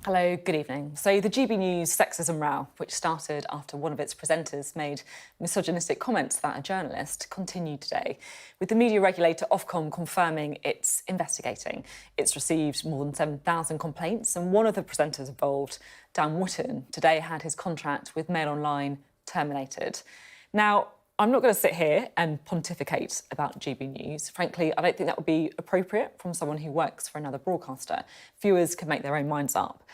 Hello, good evening. So the GB News sexism row, which started after one of its presenters made misogynistic comments about a journalist, continued today, with the media regulator Ofcom confirming it's investigating. It's received more than 7,000 complaints, and one of the presenters involved, Dame Wootton, today had his contract with Mail Online terminated. Now, I'm not going to sit here and pontificate about GB News. Frankly, I don't think that would be appropriate from someone who works for another broadcaster. Viewers can make their own minds up.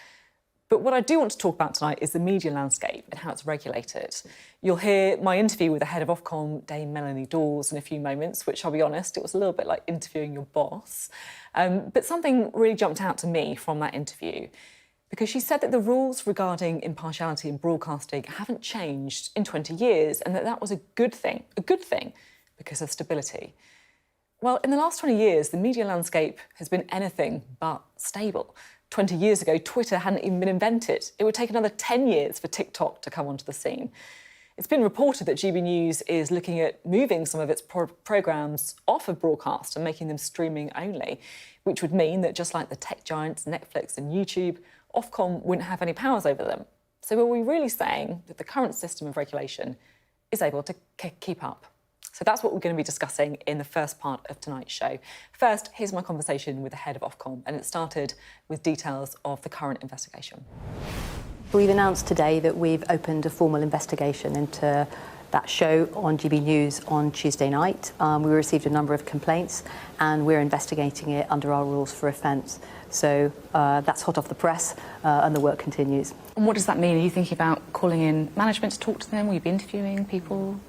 But what I do want to talk about tonight is the media landscape and how it's regulated. You'll hear my interview with the head of Ofcom, Dame Melanie Dawes, in a few moments, which I'll be honest, it was a little bit like interviewing your boss. But something really jumped out to me from that interview, because she said that the rules regarding impartiality in broadcasting haven't changed in 20 years and that was a good thing because of stability. Well, in the last 20 years, the media landscape has been anything but stable. 20 years ago, Twitter hadn't even been invented. It would take another 10 years for TikTok to come onto the scene. It's been reported that GB News is looking at moving some of its programmes off of broadcast and making them streaming only, which would mean that just like the tech giants Netflix and YouTube, Ofcom wouldn't have any powers over them. So are we really saying that the current system of regulation is able to keep up? So that's what we're going to be discussing in the first part of tonight's show. First, here's my conversation with the head of Ofcom, and it started with details of the current investigation. We've announced today that we've opened a formal investigation into that show on GB News on Tuesday night. We received a number of complaints and we're investigating it under our rules for offence. So that's hot off the press and the work continues. And what does that mean? Are you thinking about calling in management to talk to them? Will you be interviewing people?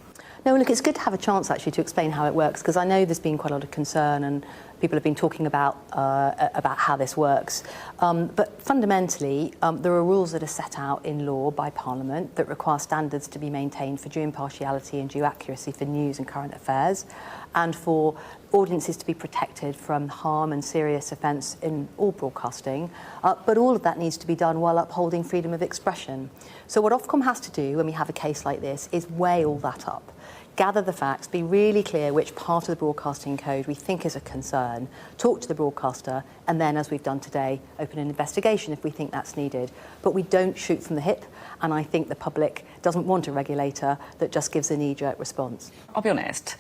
No, look, it's good to have a chance actually to explain how it works, because I know there's been quite a lot of concern and people have been talking about how this works. But fundamentally, there are rules that are set out in law by Parliament that require standards to be maintained for due impartiality and due accuracy for news and current affairs, and for audiences to be protected from harm and serious offence in all broadcasting. But all of that needs to be done while upholding freedom of expression. So what Ofcom has to do when we have a case like this is weigh all that up. Gather the facts, be really clear which part of the broadcasting code we think is a concern, talk to the broadcaster, and then, as we've done today, open an investigation if we think that's needed. But we don't shoot from the hip, and I think the public doesn't want a regulator that just gives a knee-jerk response. I'll be honest,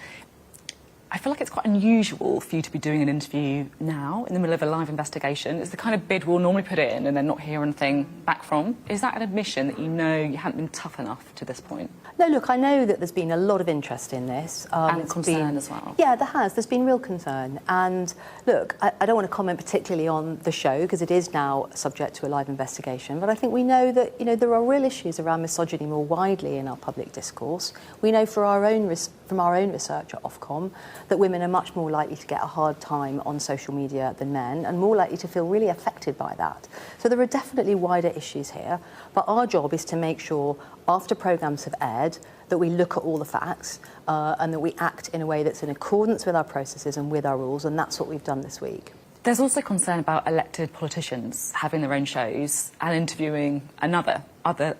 I feel like it's quite unusual for you to be doing an interview now, in the middle of a live investigation. It's the kind of bid we'll normally put in and then not hear anything back from. Is that an admission that you know you haven't been tough enough to this point? No, look, I know that there's been a lot of interest in this. And concern as well. Yeah, there has. There's been real concern. And look, I don't want to comment particularly on the show because it is now subject to a live investigation. But I think we know that, there are real issues around misogyny more widely in our public discourse. We know from our own research at Ofcom that women are much more likely to get a hard time on social media than men and more likely to feel really affected by that. So there are definitely wider issues here. But our job is to make sure, after programmes have aired, that we look at all the facts and that we act in a way that's in accordance with our processes and with our rules, and that's what we've done this week. There's also concern about elected politicians having their own shows and interviewing other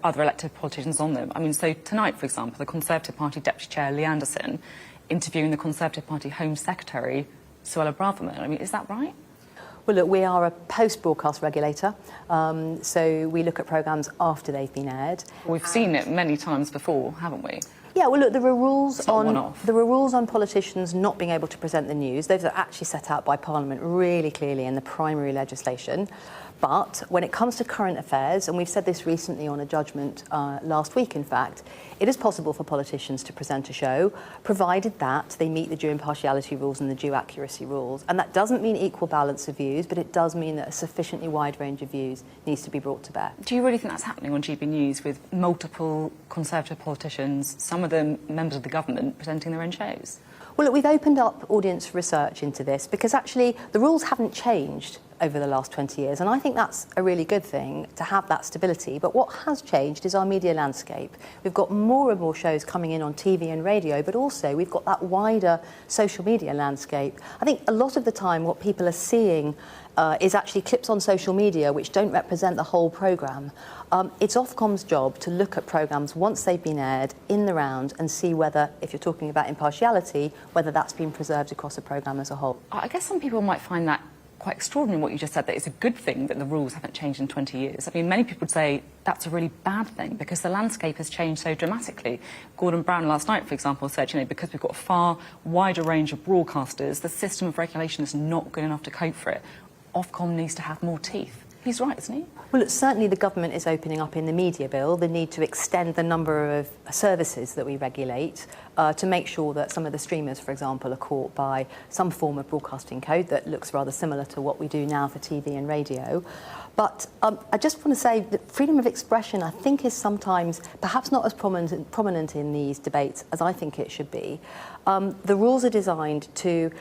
elected politicians on them. I mean, so tonight, for example, the Conservative Party Deputy Chair, Lee Anderson, interviewing the Conservative Party Home Secretary, Suella Braverman. I mean, is that right? Well, look, we are a post-broadcast regulator, so we look at programmes after they've been aired. We've seen it many times before, haven't we? Yeah, well, look, there are rules on politicians not being able to present the news. Those are actually set out by Parliament really clearly in the primary legislation. But when it comes to current affairs, and we've said this recently on a judgment last week, in fact, it is possible for politicians to present a show, provided that they meet the due impartiality rules and the due accuracy rules. And that doesn't mean equal balance of views, but it does mean that a sufficiently wide range of views needs to be brought to bear. Do you really think that's happening on GB News with multiple Conservative politicians, some of them members of the government, presenting their own shows? Well, look, we've opened up audience research into this because actually the rules haven't changed over the last 20 years, and I think that's a really good thing to have that stability. But what has changed is our media landscape. We've got more and more shows coming in on TV and radio, but also we've got that wider social media landscape. I think a lot of the time what people are seeing is actually clips on social media which don't represent the whole programme. It's Ofcom's job to look at programmes once they've been aired in the round and see whether, if you're talking about impartiality, whether that's been preserved across the programme as a whole. I guess some people might find that quite extraordinary in what you just said, that it's a good thing that the rules haven't changed in 20 years. I mean, many people would say that's a really bad thing because the landscape has changed so dramatically. Gordon Brown last night, for example, said, you know, because we've got a far wider range of broadcasters, the system of regulation is not good enough to cope for it. Ofcom needs to have more teeth. He's right, isn't he? Well, certainly the government is opening up in the media bill the need to extend the number of services that we regulate to make sure that some of the streamers, for example, are caught by some form of broadcasting code that looks rather similar to what we do now for TV and radio. But I just want to say that freedom of expression, I think, is sometimes perhaps not as prominent in these debates as I think it should be. The rules are designed to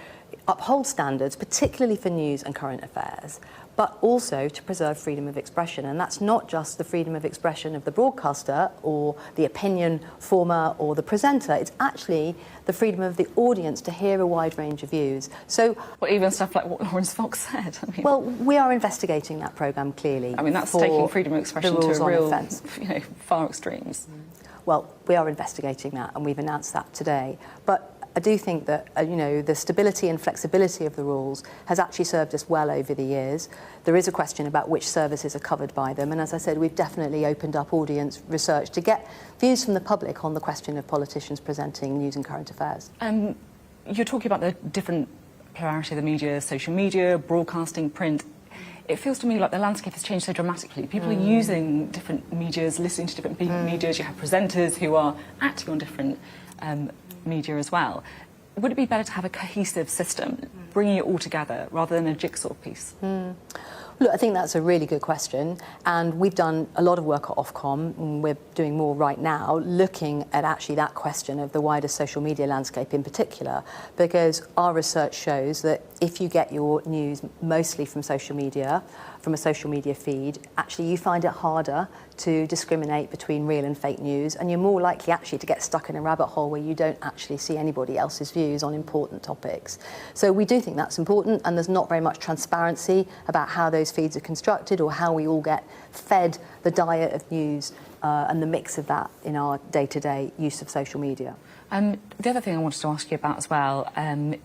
uphold standards, particularly for news and current affairs, but also to preserve freedom of expression. And that's not just the freedom of expression of the broadcaster or the opinion former or the presenter, it's actually the freedom of the audience to hear a wide range of views. So, well, even stuff like what Laurence Fox said. I mean, well, we are investigating that programme clearly. I mean, that's taking freedom of expression to a real, far extremes. Well, we are investigating that, and we've announced that today. But I do think that, the stability and flexibility of the rules has actually served us well over the years. There is a question about which services are covered by them, and as I said, we've definitely opened up audience research to get views from the public on the question of politicians presenting news and current affairs. You're talking about the different plurality of the media, social media, broadcasting, print. It feels to me like the landscape has changed so dramatically. People are using different medias, listening to different medias. You have presenters who are active on different media as well. Would it be better to have a cohesive system, bringing it all together, rather than a jigsaw piece? Look, I think that's a really good question, and we've done a lot of work at Ofcom, and we're doing more right now, looking at actually that question of the wider social media landscape in particular, because our research shows that if you get your news mostly from social media, from a social media feed, actually you find it harder to discriminate between real and fake news, and you're more likely actually to get stuck in a rabbit hole where you don't actually see anybody else's views on important topics. So we do think that's important, and there's not very much transparency about how those feeds are constructed or how we all get fed the diet of news and the mix of that in our day-to-day use of social media. The other thing I wanted to ask you about as well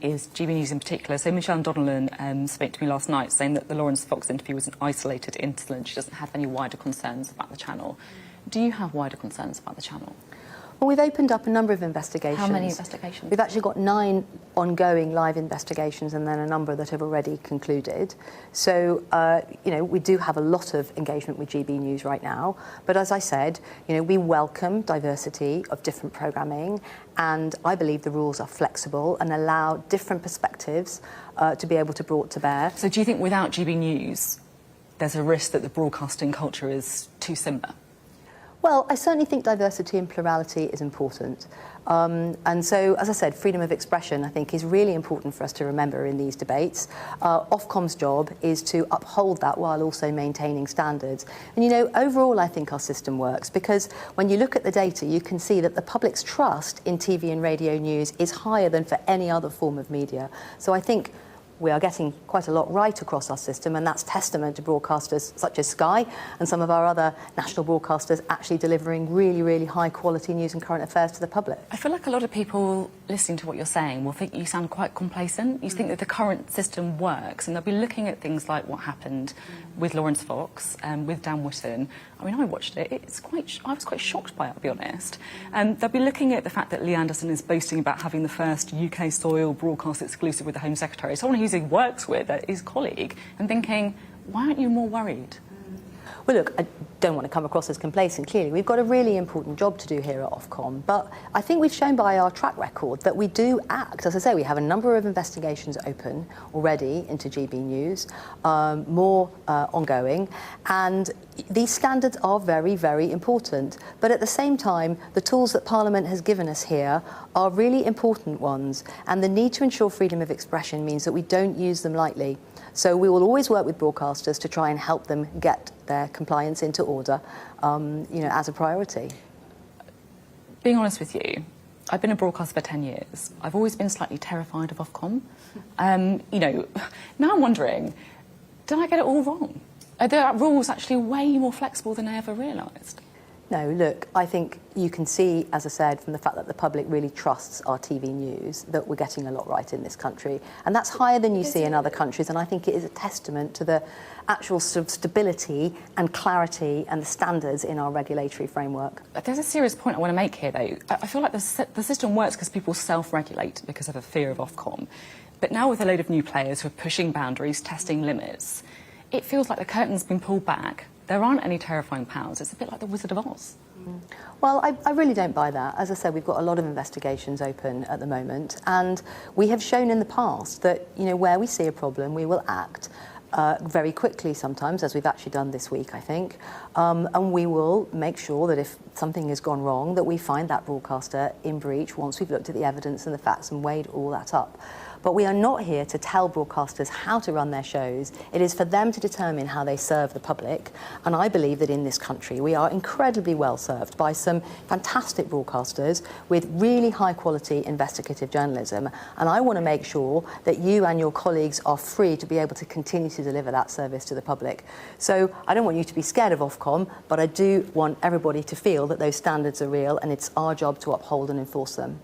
is GB News in particular. So Michelle Donnellan spoke to me last night saying that the Laurence Fox interview was an isolated incident. She doesn't have any wider concerns about the channel. Do you have wider concerns about the channel? Well, we've opened up a number of investigations. How many investigations? We've actually got 9 ongoing live investigations and then a number that have already concluded. So, we do have a lot of engagement with GB News right now. But as I said, we welcome diversity of different programming, and I believe the rules are flexible and allow different perspectives to be able to be brought to bear. So do you think without GB News, there's a risk that the broadcasting culture is too similar? Well, I certainly think diversity and plurality is important. And so, as I said, freedom of expression, I think, is really important for us to remember in these debates. Ofcom's job is to uphold that while also maintaining standards. And, overall, I think our system works because when you look at the data, you can see that the public's trust in TV and radio news is higher than for any other form of media. So I think we are getting quite a lot right across our system, and that's testament to broadcasters such as Sky and some of our other national broadcasters actually delivering really, really high-quality news and current affairs to the public. I feel like a lot of people listening to what you're saying will think you sound quite complacent. You think that the current system works, and they'll be looking at things like what happened with Laurence Fox, with Dan Wootton. I mean, I watched it. I was quite shocked by it, I'll be honest. They'll be looking at the fact that Lee Anderson is boasting about having the first UK soil broadcast exclusive with the Home Secretary, someone he works with, his colleague, and thinking, why aren't you more worried? Well, look, I don't want to come across as complacent. Clearly, we've got a really important job to do here at Ofcom, but I think we've shown by our track record that we do act. As I say, we have a number of investigations open already into GB News, more ongoing, and these standards are very, very important. But at the same time, the tools that Parliament has given us here are really important ones, and the need to ensure freedom of expression means that we don't use them lightly. So we will always work with broadcasters to try and help them get their compliance into order, as a priority. Being honest with you, I've been a broadcaster for 10 years. I've always been slightly terrified of Ofcom. Now I'm wondering, did I get it all wrong? Are the rules actually way more flexible than I ever realised? No, look, I think you can see, as I said, from the fact that the public really trusts our TV news, that we're getting a lot right in this country. And that's higher than you see in other countries, and I think it is a testament to the actual sort of stability and clarity and the standards in our regulatory framework. There's a serious point I want to make here, though. I feel like the system works because people self-regulate because of a fear of Ofcom. But now with a load of new players who are pushing boundaries, testing limits, it feels like the curtain's been pulled back. There aren't any terrifying powers. It's a bit like the Wizard of Oz. Well, I really don't buy that. As I said, we've got a lot of investigations open at the moment, and we have shown in the past that, you know, where we see a problem, we will act very quickly sometimes, as we've actually done this week, I think, and we will make sure that if something has gone wrong, that we find that broadcaster in breach once we've looked at the evidence and the facts and weighed all that up. But we are not here to tell broadcasters how to run their shows. It is for them to determine how they serve the public. And I believe that in this country, we are incredibly well served by some fantastic broadcasters with really high quality investigative journalism. And I want to make sure that you and your colleagues are free to be able to continue to deliver that service to the public. So I don't want you to be scared of Ofcom, but I do want everybody to feel that those standards are real, and it's our job to uphold and enforce them.